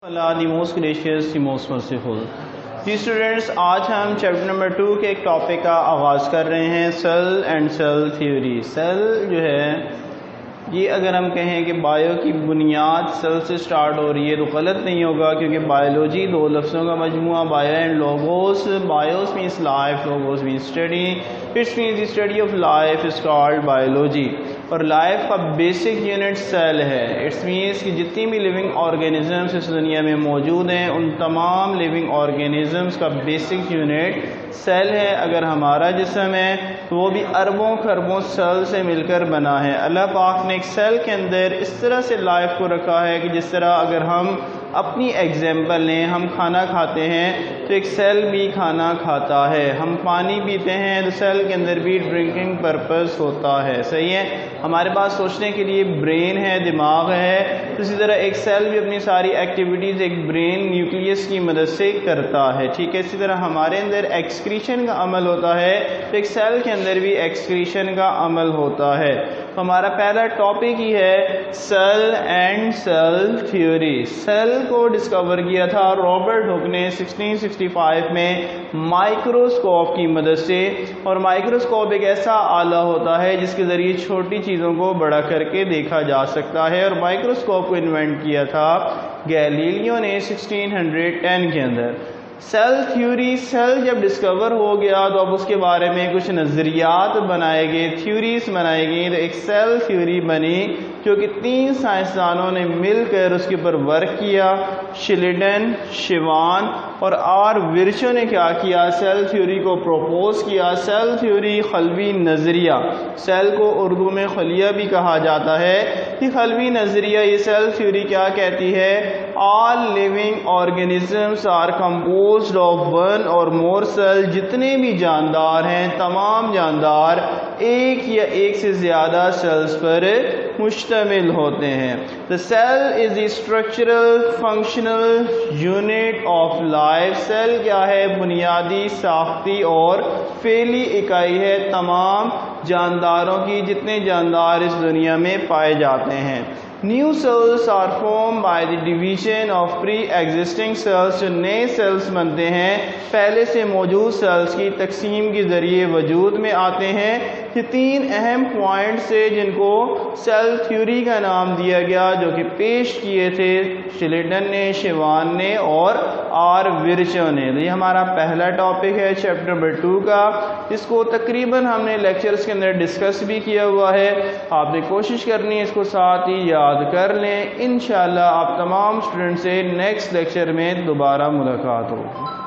Allah the most gracious the most merciful. جی students, آج ہم چیپٹر نمبر 2 کے ایک ٹاپک کا آغاز کر رہے ہیں، cell and cell theory. Cell جو ہے یہ اگر ہم کہیں کہ بائیو کی بنیاد سیل سے سٹارٹ ہو رہی ہے تو غلط نہیں ہوگا، کیونکہ بایولوجی دو لفظوں کا مجموعہ، bio and logos. Bios means life, logos means study, it's means the study of life is called biology. اور لائف کا بیسک یونٹ سیل ہے، اٹس مینس کہ جتنی بھی لیونگ آرگینزمس اس دنیا میں موجود ہیں ان تمام لیونگ آرگینزمس کا بیسک یونٹ سیل ہے۔ اگر ہمارا جسم ہے تو وہ بھی اربوں خربوں سیل سے مل کر بنا ہے۔ اللہ پاک نے ایک سیل کے اندر اس طرح سے لائف کو رکھا ہے کہ جس طرح اگر ہم اپنی ایگزامپل لیں، ہم کھانا کھاتے ہیں تو ایک سیل بھی کھانا کھاتا ہے، ہم پانی پیتے ہیں تو سیل کے اندر بھی ڈرنکنگ پرپز ہوتا ہے، صحیح ہے۔ ہمارے پاس سوچنے کے لیے برین ہے، دماغ ہے، تو اسی طرح ایک سیل بھی اپنی ساری ایکٹیویٹیز ایک برین نیوکلیس کی مدد سے کرتا ہے، ٹھیک ہے۔ اسی طرح ہمارے اندر ایکسکریشن کا عمل ہوتا ہے تو ایک سیل کے اندر بھی ایکسکریشن کا عمل ہوتا ہے۔ ہمارا پہلا ٹاپک ہی ہے cell and cell theory. Cell کو ڈسکور کیا تھا رابرٹ ہک نے 1665 میں مائکروسکوپ کی مدد سے، اور مائکروسکوپ ایک ایسا آلہ ہوتا ہے جس کے ذریعے چھوٹی چیزوں کو بڑا کر کے دیکھا جا سکتا ہے، اور مائکروسکوپ کو انوینٹ کیا تھا گیلیلیو نے 1610 کے اندر۔ سیل تھیوری، سیل جب ڈسکور ہو گیا تو اب اس کے بارے میں کچھ نظریات بنائے گئے، تھیوریز بنائی گئی، تو ایک سیل تھیوری بنی جو کہ 3 سائنسدانوں نے مل کر اس کے اوپر ورک کیا، شلیڈن، شیوان اور آر ورچو نے کیا کیا، سیل تھیوری کو پروپوز کیا۔ سیل تھیوری خلوی نظریہ، سیل کو اردو میں خلیہ بھی کہا جاتا ہے، یہ خلوی نظریہ، یہ سیل تھیوری کیا کہتی ہے، all living organisms are composed of one اور مور سیل، جتنے بھی جاندار ہیں تمام جاندار ایک یا ایک سے زیادہ سیلز پر مشتمل ہوتے ہیں۔ The cell is the structural functional unit of life۔ Cell کیا ہے؟ بنیادی، ساختی اور فعلی اکائی ہے تمام جانداروں کی، جتنے جاندار اس دنیا میں پائے جاتے ہیں۔ New cells are formed by the division of pre-existing cells۔ جو نئے سیلز بنتے ہیں پہلے سے موجود سیلز کی تقسیم کے ذریعے وجود میں آتے ہیں۔ یہ 3 اہم پوائنٹس ہیں جن کو سیل تھیوری کا نام دیا گیا، جو کہ پیش کیے تھے شلیڈن نے، شیوان نے اور آر ورچو نے۔ یہ ہمارا پہلا ٹاپک ہے چیپٹر نمبر 2 کا، اس کو تقریباً ہم نے لیکچرز کے اندر ڈسکس بھی کیا ہوا ہے، آپ نے کوشش کرنی ہے اس کو ساتھ ہی یاد کر لیں۔ انشاءاللہ آپ تمام اسٹوڈنٹ سے نیکسٹ لیکچر میں دوبارہ ملاقات ہوگی۔